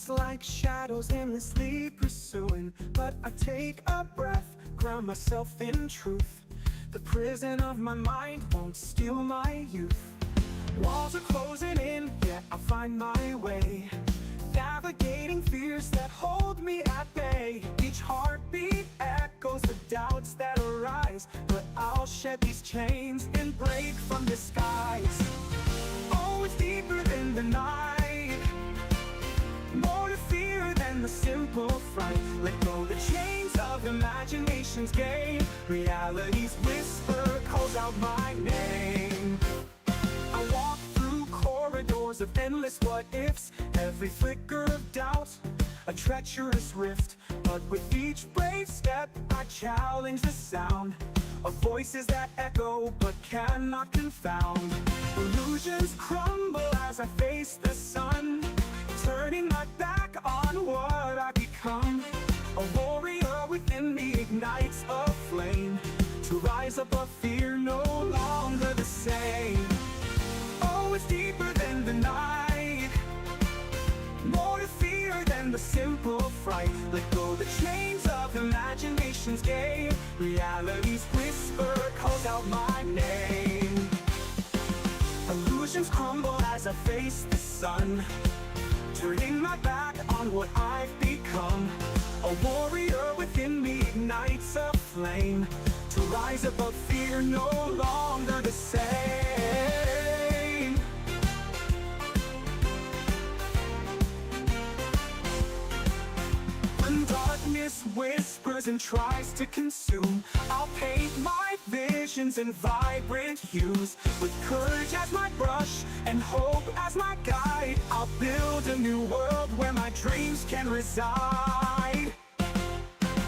thoughts like shadows endlessly pursuing, but I take a breath, ground myself in truth. The prison of my mind won't steal my youth. Walls are closing in, yet I find my way, navigating fears that hold me at bay. Each heartbeat echoes the doubts that arise, but I'll shed these chains and break from disguise. Oh, it's deeper than the night, more to fear than the simple fright. Let go the chains of imagination's game. Reality's whisper calls out my name. I walk through corridors of endless what-ifs, every flicker of doubt a treacherous rift. But with each brave step I challenge the sound of voices that echo but cannot confound. Illusions crumble as I face the sun, turning my back on what I become. A warrior within me ignites a flame, to rise above fear, no longer the same. Oh, it's deeper than the night, more to fear than the simple fright. Let go the chains of imagination's game. Reality's whisper calls out my name. Illusions crumble as I face the sun, turning my back on what I've become. A warrior within me ignites a flame, to rise above fear, no longer the same. When darkness whispers and tries to consume, I'll paint my visions in vibrant hues. With courage as my brush and hope as my guide, I'll build a new world where my dreams can reside.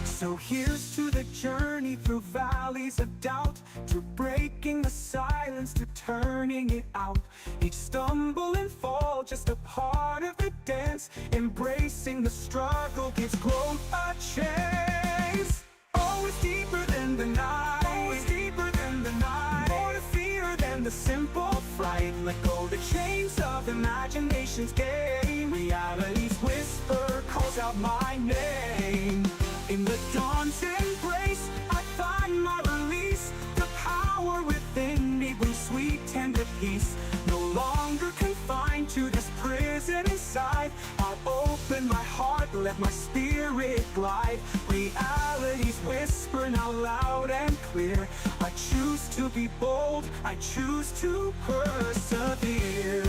So here's to the journey through valleys of doubt, to breaking the silence, to turning it out. Each stumble and fall just a part of the dance. Embracing the struggle gives growth a chance. Oh, it's deeper than the night, oh, it's deeper than the night, more to fear than the simple fright. Let go the chains of imagination's game. Reality's whisper calls out my name. In the dawn's embrace, I find my release. The power within me brings sweet, tender peace. No longer confined to this prison inside, I'll open my heart, let my spirit glide. Reality's whisper now loud and clear. I choose to be bold, I choose to persevere.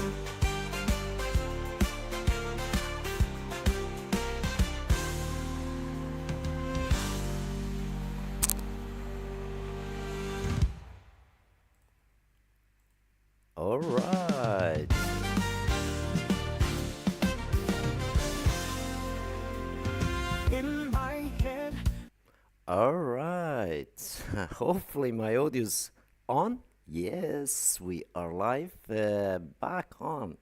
All right. In my head. All right. Hopefully my audio's on. Yes, we are live. Back on.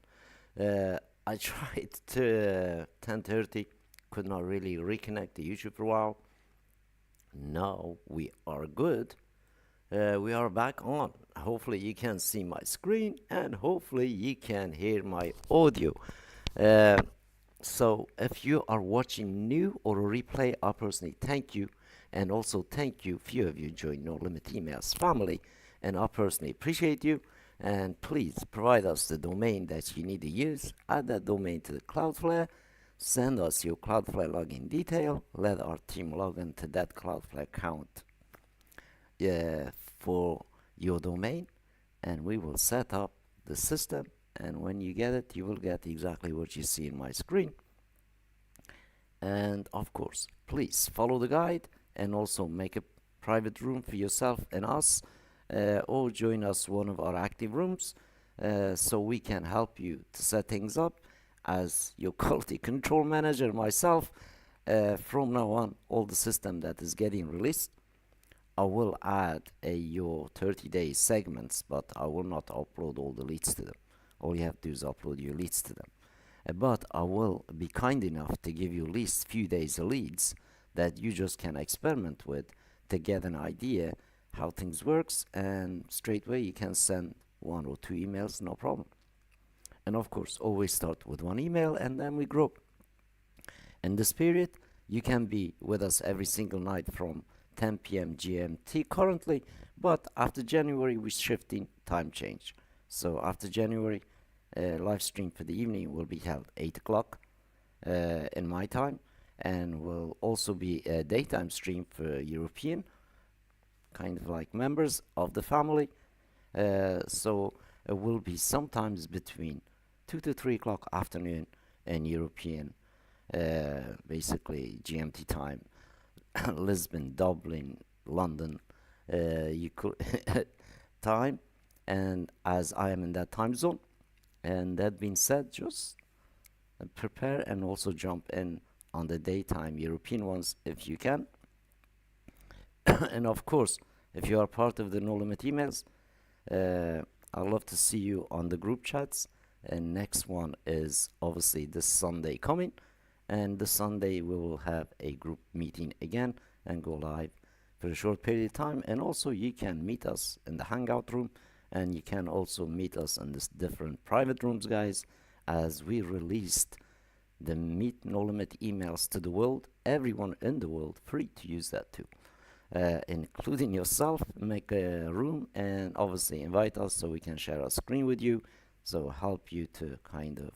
I tried to 10:30. Could not really reconnect to YouTube for a while. Now we are good. We are back on. Hopefully you can see my screen and hopefully you can hear my audio. So if you are watching new or a replay, I personally thank you, and also thank you few of you join No Limit Emails family, and I personally appreciate you. And please provide us the domain that you need to use. Add that domain to the Cloudflare. Send us your Cloudflare login detail. Let our team log into that Cloudflare account for your domain, and we will set up the system, and when you get it you will get exactly what you see in my screen. And of course please follow the guide and also make a private room for yourself and us, or join us one of our active rooms, so we can help you to set things up as your quality control manager myself. From now on, all the system that is getting released, I will add your 30-day segments, but I will not upload all the leads to them. All you have to do is upload your leads to them. But I will be kind enough to give you at least few days of leads that you just can experiment with to get an idea how things works, and straight away you can send 1 or 2 emails, no problem. And of course always start with 1 email and then we grow. In this period, you can be with us every single night from 10 p.m. GMT currently, but after January, we're shifting time change. So after January, live stream for the evening will be held 8 o'clock in my time, and will also be a daytime stream for European, kind of like members of the family. So it will be sometimes between 2 to 3 o'clock afternoon in European, basically GMT time, Lisbon, Dublin, London, you could time, and as I am in that time zone. And that being said, just prepare and also jump in on the daytime European ones if you can. And of course, if you are part of the No Limit emails, I'd love to see you on the group chats. And next one is obviously this Sunday coming. And this Sunday we will have a group meeting again and go live for a short period of time. And also you can meet us in the Hangout room, and you can also meet us in this different private rooms, guys, as we released the Meet No Limit emails to the world, everyone in the world, free to use that too. Including yourself, make a room and obviously invite us so we can share our screen with you, so help you to kind of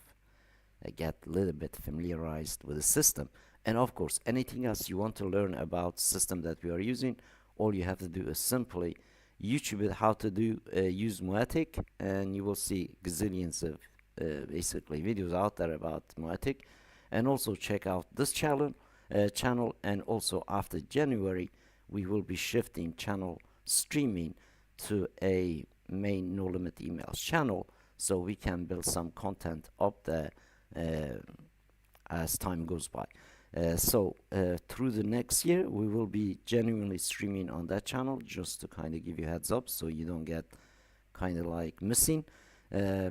get a little bit familiarized with the system. And of course, anything else you want to learn about system that we are using, all you have to do is simply YouTube it how to do use MAUTIC, and you will see gazillions of basically videos out there about MAUTIC. And also check out this channel, and also after January we will be shifting channel streaming to a main No Limit emails channel, so we can build some content up there as time goes by. So through the next year we will be genuinely streaming on that channel, just to kind of give you heads up so you don't get kind of like missing,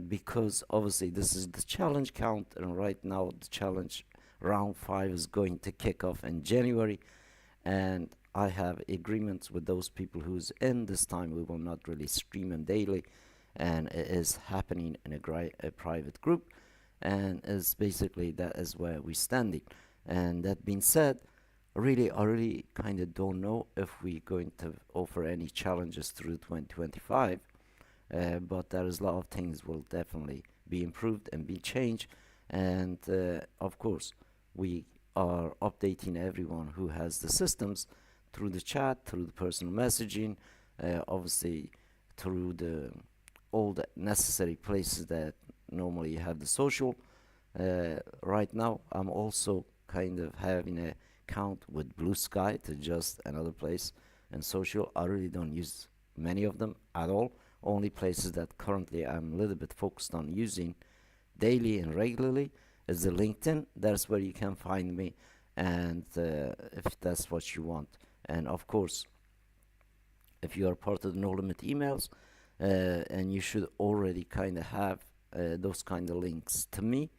because obviously this is the challenge count, and right now the challenge round 5 is going to kick off in January, and I have agreements with those people who's in. This time we will not really stream them daily, and it is happening in a private group, and is basically that is where we standing. And that being said, I really kind of don't know if we're going to offer any challenges through 2025, but there is a lot of things will definitely be improved and be changed. And of course, we are updating everyone who has the systems through the chat, through the personal messaging, obviously through all the necessary places that normally you have the social. Right now I'm also kind of having an account with Blue Sky, to just another place, and social I really don't use many of them at all. Only places that currently I'm a little bit focused on using daily and regularly is the LinkedIn. That's where you can find me, and if that's what you want. And of course, if you are part of the No Limit emails, and you should already kind of have those kind of links to me,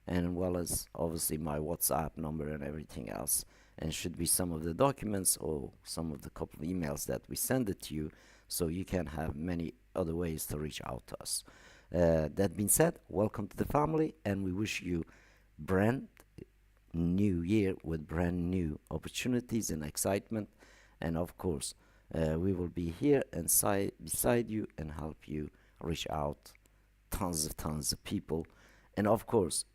and well as obviously my WhatsApp number and everything else, and should be some of the documents or some of the couple of emails that we send it to you, so you can have many other ways to reach out to us. That being said, welcome to the family, and we wish you brand new year with brand new opportunities and excitement. And of course, we will be here and beside you and help you reach out tons of people. And of course,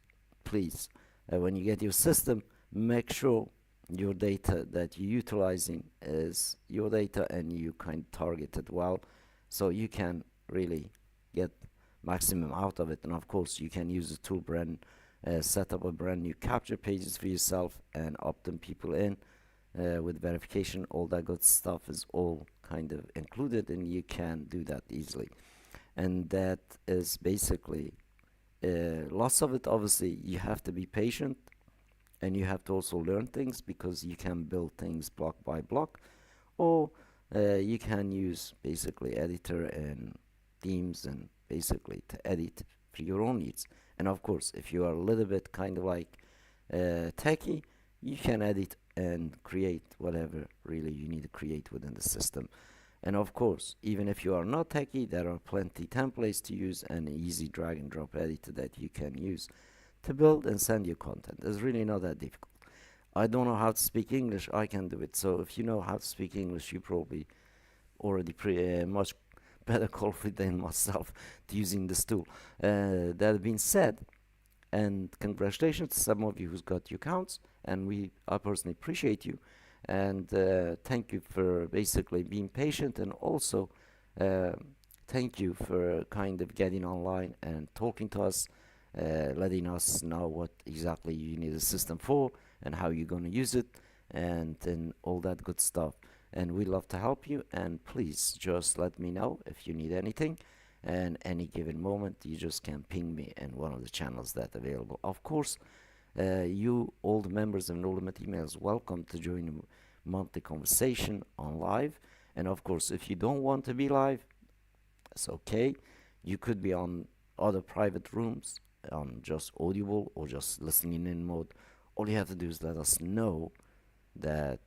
please, when you get your system, make sure your data that you're utilizing is your data, and you kind of target it well, so you can really get maximum out of it. And of course, you can use the tool set up a brand new capture pages for yourself and opt them people in with verification. All that good stuff is all kind of included, and you can do that easily. And that is basically lots of it. Obviously you have to be patient, and you have to also learn things, because you can build things block by block, or you can use basically editor and themes and basically to edit for your own needs. And of course, if you are a little bit kind of like techie, you can edit and create whatever really you need to create within the system. And of course, even if you are not techie, there are plenty templates to use and an easy drag and drop editor that you can use to build and send your content. It's really not that difficult. I don't know how to speak English, I can do it. So if you know how to speak English, you probably already much better qualified than myself to using this tool. That being said, and congratulations to some of you who's got your accounts, and I personally appreciate you, and thank you for basically being patient, and also uh, thank you for kind of getting online and talking to us, letting us know what exactly you need a system for and how you're going to use it, and all that good stuff. And we love to help you, and please just let me know if you need anything, and any given moment you just can ping me in one of the channels that available. Of course, you all the members of No Limit Emails, welcome to join the monthly conversation on live. And of course, if you don't want to be live, it's okay. You could be on other private rooms on just audible or just listening in mode. All you have to do is let us know that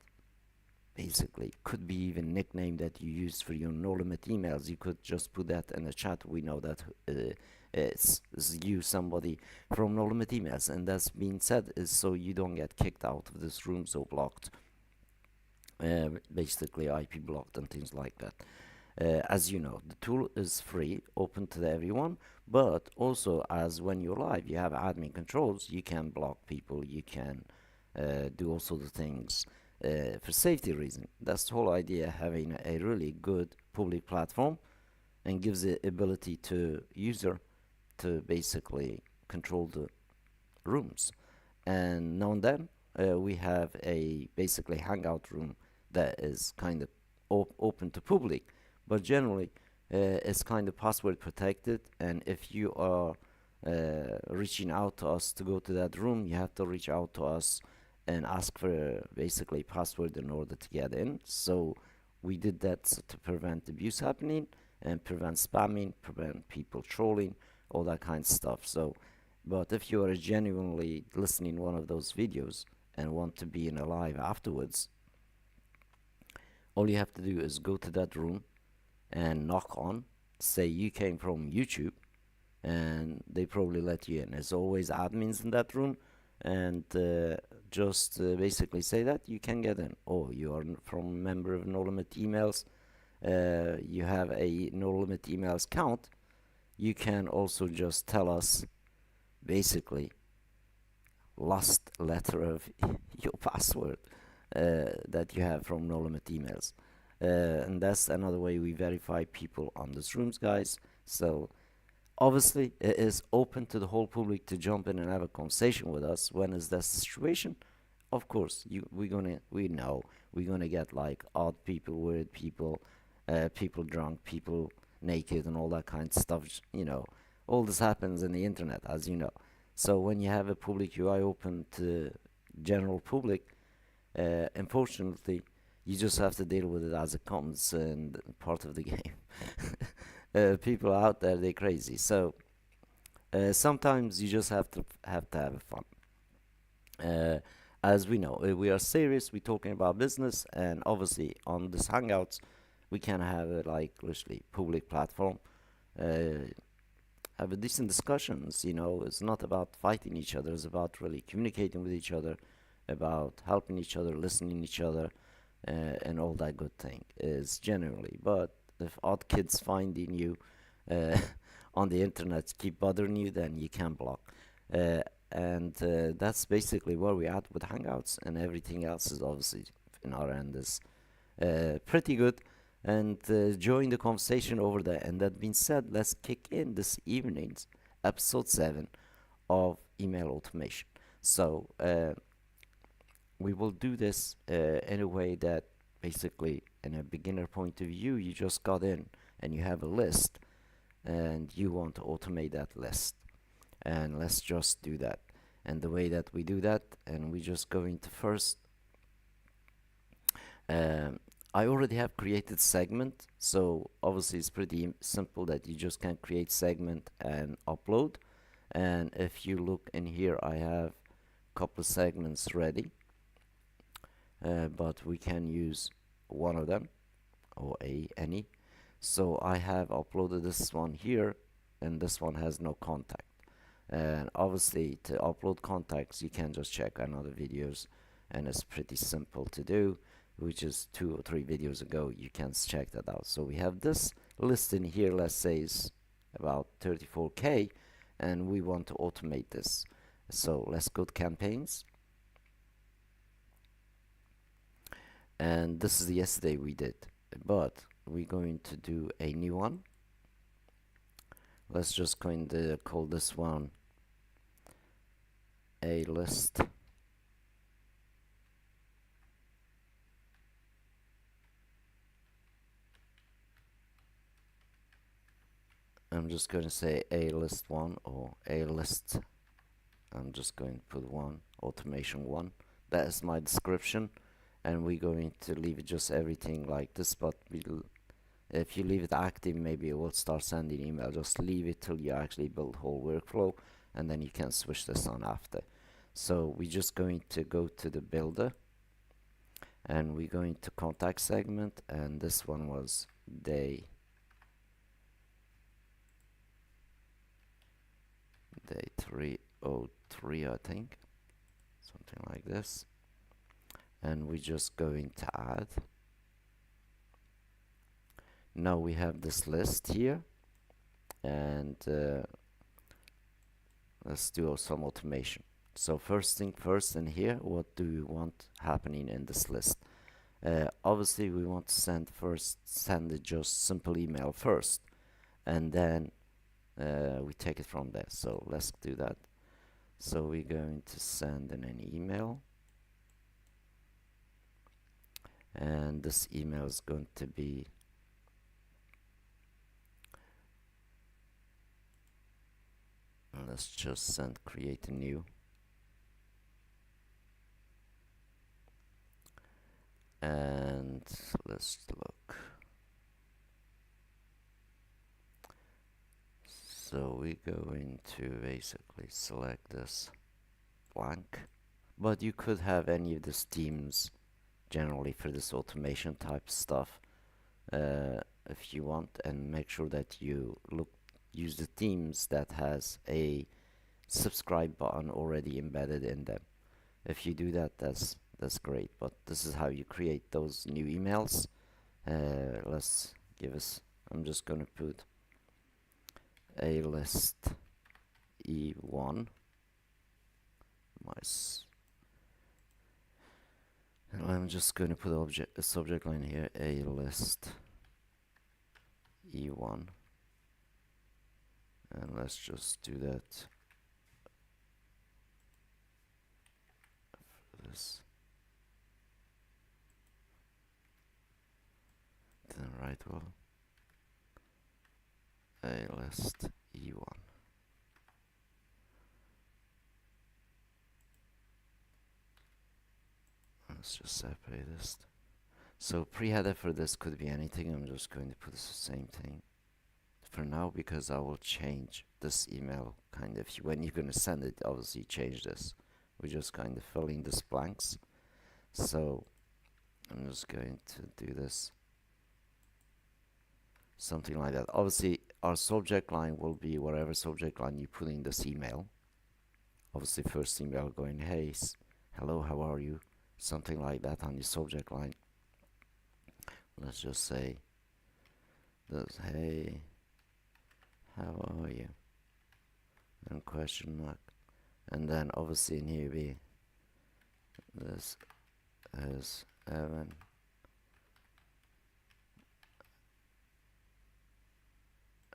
basically could be even nickname that you use for your no limit emails. You could just put that in the chat. We know that it's you, somebody from no limit emails, and that's being said is so you don't get kicked out of this room, so blocked, basically IP blocked and things like that. As you know, the tool is free, open to everyone, but also as when you're live, you have admin controls. You can block people, you can do all sorts of things for safety reason. That's the whole idea, having a really good public platform, and gives the ability to user to basically control the rooms. And now and then we have a basically hangout room that is kind of open to public, but generally it's kind of password protected, and if you are reaching out to us to go to that room, you have to reach out to us and ask for basically password in order to get in. So we did that to prevent abuse happening and prevent spamming, prevent people trolling, all that kind of stuff. So, but if you are genuinely listening one of those videos and want to be in a live afterwards, all you have to do is go to that room and knock on, say you came from YouTube, and they probably let you in. There's always admins in that room, and just basically say that you can get in. Or you are from a member of No Limit Emails, you have a No Limit Emails account, you can also just tell us basically last letter of your password that you have from No Limit Emails. And that's another way we verify people on these rooms, guys. So obviously it is open to the whole public to jump in and have a conversation with us. When is that situation? Of course, we know we're gonna get like odd people, weird people, people drunk, people naked, and all that kind of stuff. You know, all this happens in the internet, as you know. So when you have a public UI open to general public, unfortunately, you just have to deal with it as it comes, and part of the game. People out there, they're crazy. So sometimes you just have fun. As we know, we are serious. We're talking about business, and obviously on this Hangouts, we can have a like literally public platform. Have a decent discussions. You know, it's not about fighting each other. It's about really communicating with each other, about helping each other, listening each other, and all that good thing is generally. But if odd kids finding you on the internet keep bothering you, then you can block. And that's basically where we're at with Hangouts, and everything else is obviously in our end is pretty good. And join the conversation over there. And that being said, let's kick in this evening's episode 7 of email automation. So we will do this in a way that basically, in a beginner point of view, you just got in and you have a list and you want to automate that list. And let's just do that. And the way that we do that, and we just going to first, I already have created segment, so obviously it's pretty simple that you just can create segment and upload. And if you look in here, I have a couple of segments ready, but we can use one of them or any. So I have uploaded this one here, and this one has no contact. And obviously to upload contacts, you can just check another videos and it's pretty simple to do, which is 2 or 3 videos ago. You can check that out. So we have this list in here, let's say is about 34k, and we want to automate this. So let's go to campaigns, and this is the yesterday we did, but we're going to do a new one. Let's just going to call this one a list. I'm just going to say a list 1 or a list. I'm just going to put 1, automation 1. That is my description, and we're going to leave it just everything like this, but if you leave it active, maybe it will start sending email. Just leave it till you actually build whole workflow, and then you can switch this on after. So we're just going to go to the builder, and we're going to contact segment, and this one was day 303, I think, something like this. And we're just going to add. Now we have this list here, and let's do some automation. So first thing first, in here, what do we want happening in this list? Obviously we want to send it just simple email first, and then we take it from there. So let's do that. So we're going to send in an email, and this email is going to be let's just create a new, and let's look. So we're going to basically select this blank, but you could have any of these themes generally for this automation type stuff if you want, and make sure that you use the themes that has a subscribe button already embedded in them. If you do that, that's great. But this is how you create those new emails. Let's give us, I'm just gonna put a list E1 and I'm just going to put a subject line here, a list E1, and let's just do that for this. Then right, well, a list E1. Let's just separate this. So pre-header for this could be anything. I'm just going to put the same thing for now, because I will change this email kind of when you're going to send it. Obviously change this. We're just kind of filling this blanks. So I'm just going to do this something like that. Obviously our subject line will be whatever subject line you put in this email. Obviously first email going, hey, hello, how are you, something like that on the subject line. Let's just say this, hey, how are you, and question mark, and then obviously in here be this is Evan,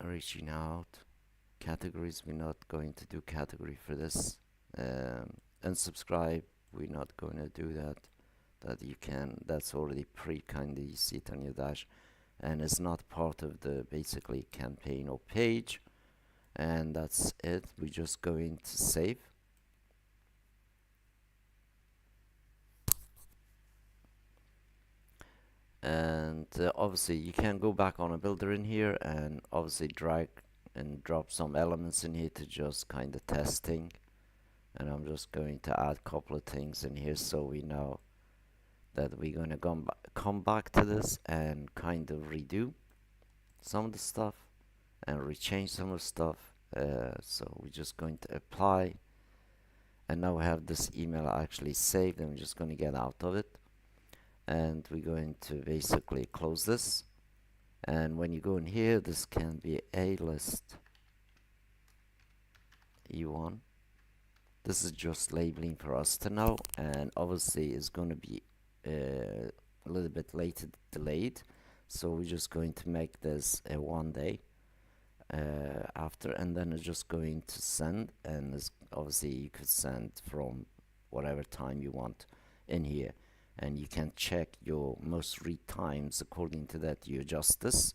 reaching out. Categories, we're not going to do category for this. Unsubscribe, we're not going to do that. That you can, that's already kinda you see it on your dash, and it's not part of the basically campaign or page. And that's it. We're just going to save. And obviously you can go back on a builder in here and obviously drag and drop some elements in here to just kind of testing. And I'm just going to add a couple of things in here so we know that we're going to come back to this and kind of redo some of the stuff and rechange some of the stuff. So we're just going to apply, and now we have this email actually saved, and we're just going to get out of it, and we're going to basically close this. And when you go in here, this can be a list E1. This is just labeling for us to know, and obviously it's going to be a little bit later delayed, so we're just going to make this a 1 day after, and then it's just going to send. And it's obviously you could send from whatever time you want in here, and you can check your most read times. According to that, you adjust this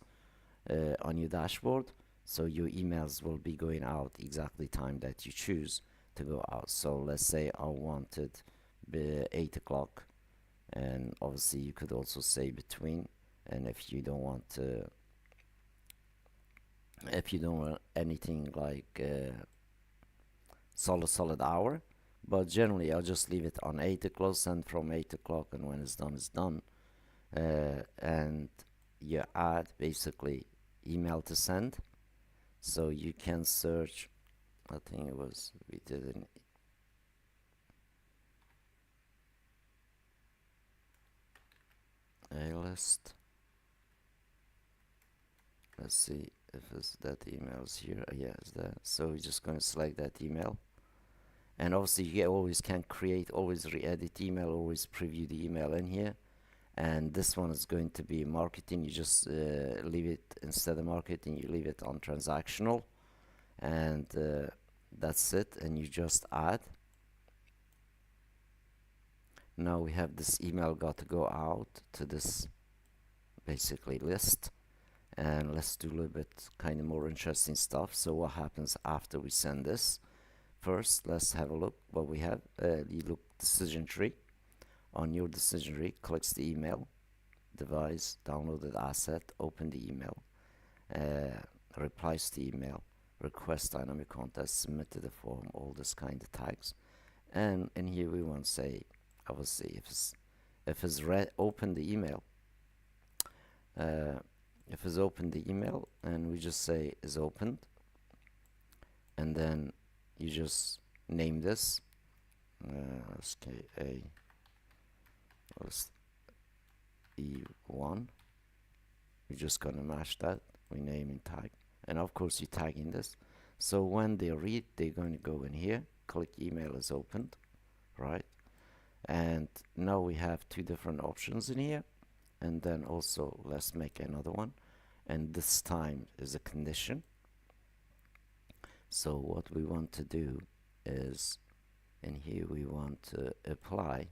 on your dashboard, so your emails will be going out exactly time that you choose to go out. So let's say I wanted 8 o'clock, and obviously you could also say between, and if you don't want anything like solid hour, but generally I'll just leave it on 8 o'clock, send from 8 o'clock, and when it's done. And you add basically email to send, so you can search. I think it was, we did an a list. Let's see if it's that email's here. Yeah, it's there. So we're just going to select that email, and obviously you always can create, always re-edit email, always preview the email in here. And this one is going to be marketing. You just leave it, instead of marketing, you leave it on transactional, and that's it. And you just add. Now we have this email got to go out to this basically list, and let's do a little bit kind of more interesting stuff. So what happens after we send this? First, let's have a look what we have. You look decision tree. On your decision tree, clicks the email, device, downloaded asset, open the email, replies to the email, request dynamic content, submit to the form, all this kind of tags. And in here we want to say, obviously, if it's open the email, if it's open the email, and we just say is opened, and then you just name this SKA list E1. We're just gonna match that. We name and tag, and of course you tag in this. So when they read, they're going to go in here, click email is opened, right? And now we have two different options in here. And then also let's make another one, and this time is a condition. So what we want to do is, in here we want to apply.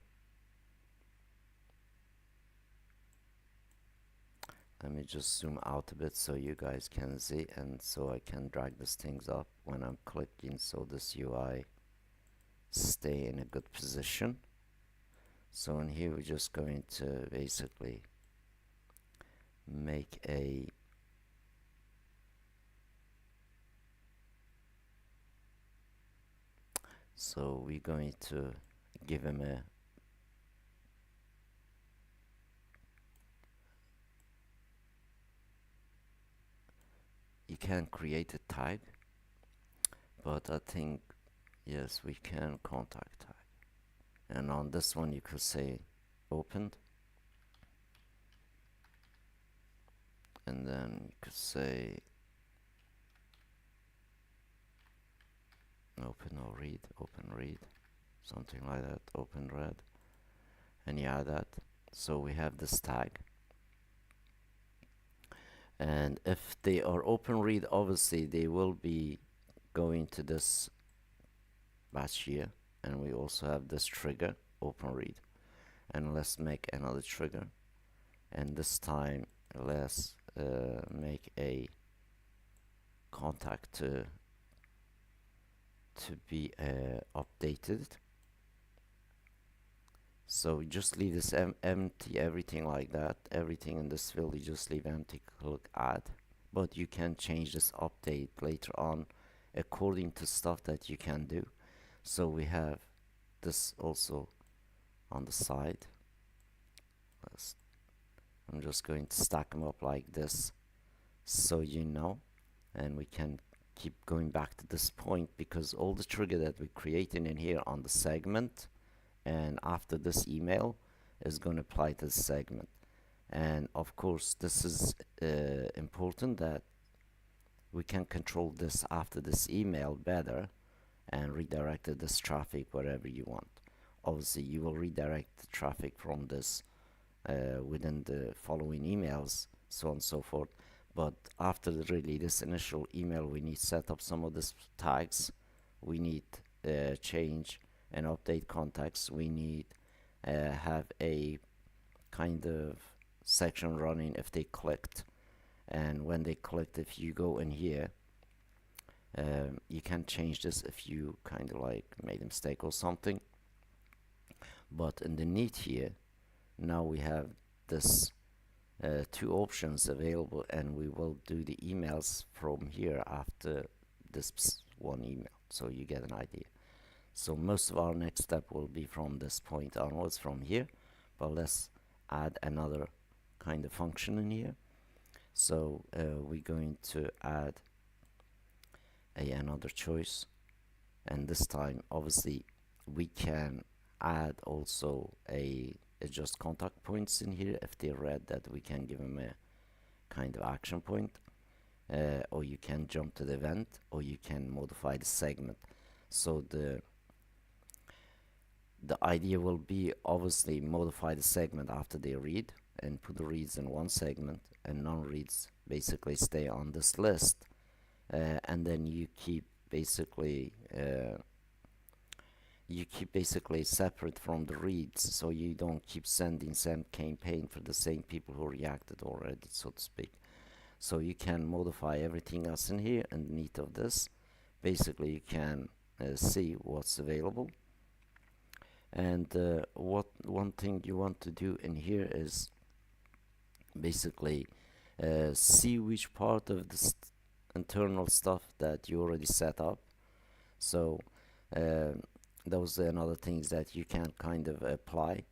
Let me just zoom out a bit so you guys can see, and so I can drag these things up when I'm clicking, so this UI stay in a good position. So in here we're just going to basically make a so we're going to give him a you can create a tag, but I think yes, we can contact tag, and on this one you could say opened, and then you could say open or read, open read, something like that, open read, and you add that. So we have this tag, and if they are open read, obviously they will be going to this batch here, and we also have this trigger open read. And let's make another trigger, and this time let's make a contact to be updated. So just leave this empty, everything like that, everything in this field you just leave empty, click add. But you can change this update later on according to stuff that you can do. So we have this also on the side. I'm just going to stack them up like this, so you know, and we can keep going back to this point, because all the trigger that we're creating in here on the segment and after this email is going to apply to the segment. And of course this is important, that we can control this after this email better and redirect this traffic wherever you want. Obviously you will redirect the traffic from this within the following emails, so on and so forth. But after really this initial email, we need to set up some of these tags. We need change and update contacts. We need have a kind of section running if they clicked, and when they clicked, if you go in here, you can change this if you kind of like made a mistake or something. But underneath here, now we have this two options available, and we will do the emails from here after this one email, so you get an idea. So most of our next step will be from this point onwards from here, but let's add another kind of function in here. So we're going to add another choice, and this time obviously we can add also adjust contact points in here. If they're red, that we can give them a kind of action point, or you can jump to the event, or you can modify the segment. So the idea will be obviously modify the segment after they read, and put the reads in one segment and non-reads basically stay on this list, and then you keep basically separate from the reads, so you don't keep sending same campaign for the same people who reacted already, so to speak. So you can modify everything else in here underneath of this. Basically you can see what's available. And what one thing you want to do in here is basically see which part of the internal stuff that you already set up. So those are another things that you can kind of apply.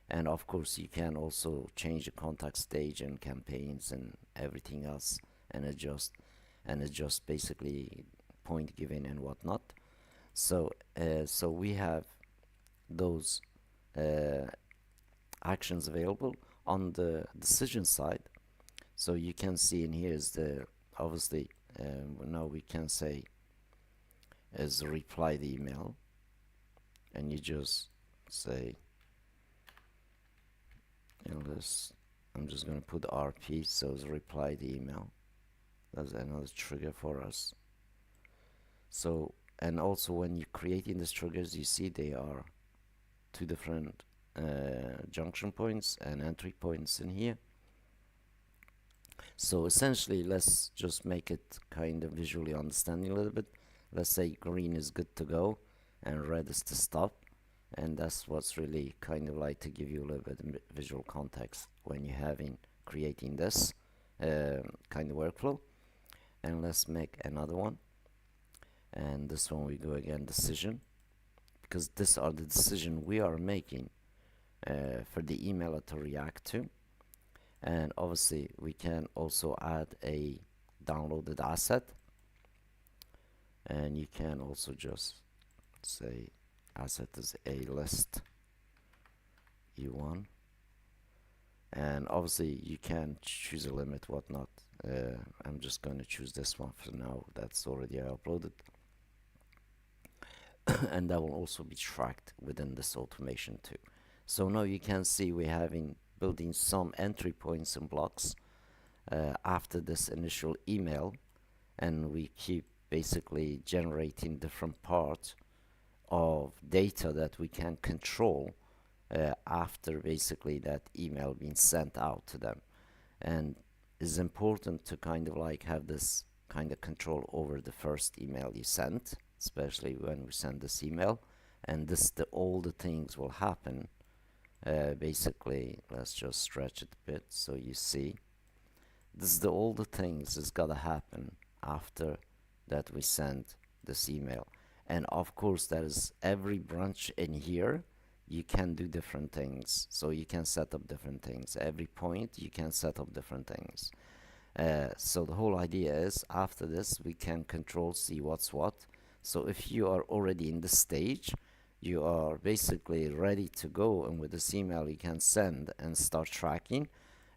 And of course you can also change the contact stage and campaigns and everything else, and adjust basically point giving and whatnot. So so we have those actions available on the decision side. So you can see in here is the obviously now we can say is reply the email, and you just say, I'm just going to put RP, so it's reply the email. That's another trigger for us. So, and also when you're creating these triggers, you see they are two different junction points and entry points in here. So essentially let's just make it kind of visually understanding a little bit. Let's say green is good to go and red is to stop, and that's what's really kind of like to give you a little bit of visual context when you're creating this kind of workflow. And let's make another one, and this one we go again decision, because these are the decision we are making for the emailer to react to. And obviously we can also add a downloaded asset, and you can also just say asset is a list e1, and obviously you can choose a limit whatnot. I'm just going to choose this one for now, that's already uploaded. And that will also be tracked within this automation too. So now you can see we're building some entry points and blocks after this initial email, and we keep basically generating different parts of data that we can control after basically that email being sent out to them. And it's important to kind of like have this kind of control over the first email you sent, especially when we send this email. And all the things will happen basically. Let's just stretch it a bit so you see all the things that's gotta happen after that we send this email. And of course there is every branch in here you can do different things, so you can set up different things. Every point you can set up different things. So the whole idea is after this we can control see what's what. So if you are already in this stage, you are basically ready to go, and with this email you can send and start tracking,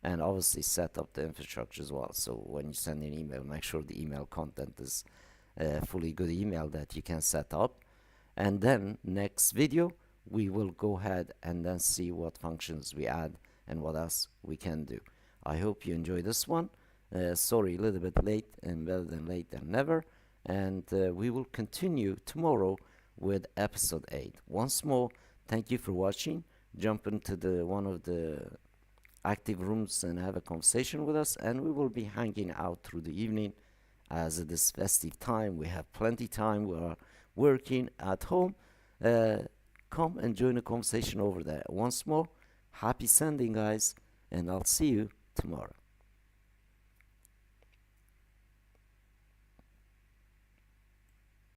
and obviously set up the infrastructure as well. So when you send an email, make sure the email content is fully good email that you can set up. And then next video we will go ahead and then see what functions we add and what else we can do. I hope you enjoy this one. Sorry, a little bit late, and better than late than never. And we will continue tomorrow with episode 8. Once more, thank you for watching. Jump into the one of the active rooms and have a conversation with us, and we will be hanging out through the evening. As it is festive time, we have plenty time. We are working at home. Come and join the conversation over there. Once more, happy sending, guys, and I'll see you tomorrow.